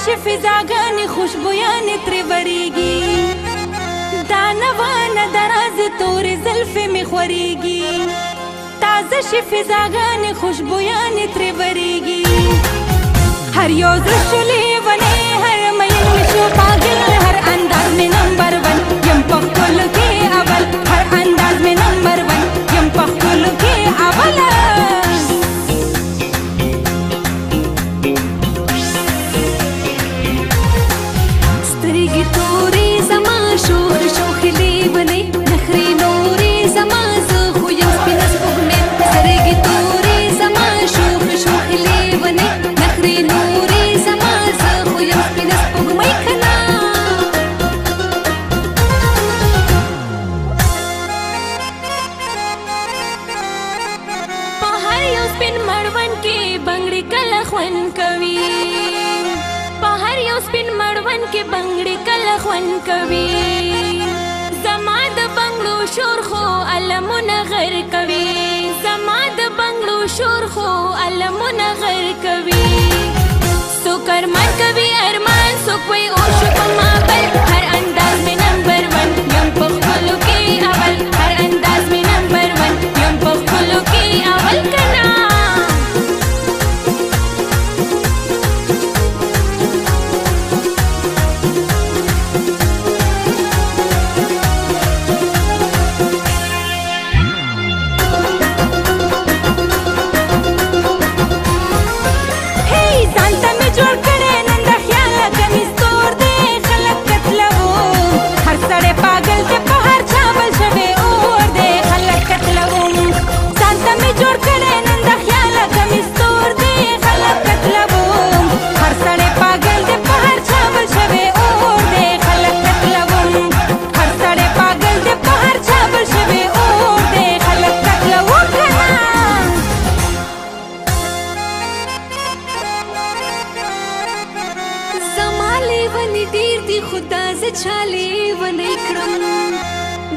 چې فضاګانې خوشبویانې ترې وریږي دا نوانه د راز تورې زلفې مې خورېږي تازه شي فضاګانې خوشبویانې ترې وریږي هر یو زړه شو لیونی هر مین مې شو پاگل هر انداز مې نمبر ون یم په ښکلو کې اول هر انداز مې نمبر ون یم په ښکلو کې اوله سترګې تورې زما شوخ شوخ لیونی نخرې نورې زما زه خو یم سپینه سپوږمۍ سترګې تورې زما شوخ شوخ لیونی نخرې نورې زما زه خو یم سپینه سپوږمۍ که نه په هر یو سپین مړوند کې بنګړې کله خوند کوي په هر یو سپین مړوند کې بنګړې کله خوند کوي زما د بنګړو شور خو علمونه غر کوي زما د بنګړو شور خو علمونه غر کوي څوک ارمان کوي ارمان څوک وایي اور شو په ما بل هر انداز مې نمبر ون یم په ښکلو کې اول هر انداز مې نمبر ون یم په ښکلو کې اول که نه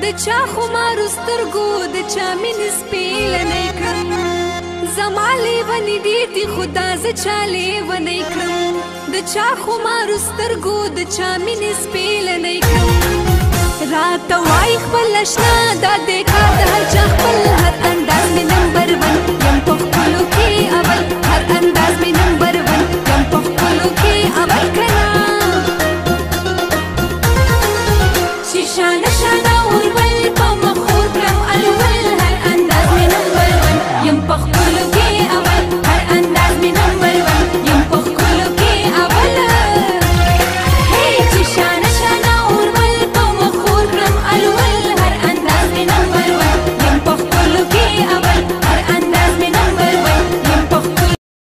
د چا خمارو سترګو د چا مینې سپېلنی کړم زما لیونې ډېر دي خو دا زه چا لیونی کړم د چا خمارو سترګو د چا مینې سپېلنی کړم راته وایي خپل اشنا دا دی کار د هر چا خپل هر انداز مې نمبر ون یم په ښکلو کې اول هر انداز مې نمبر ون یم په ښکلو کې اول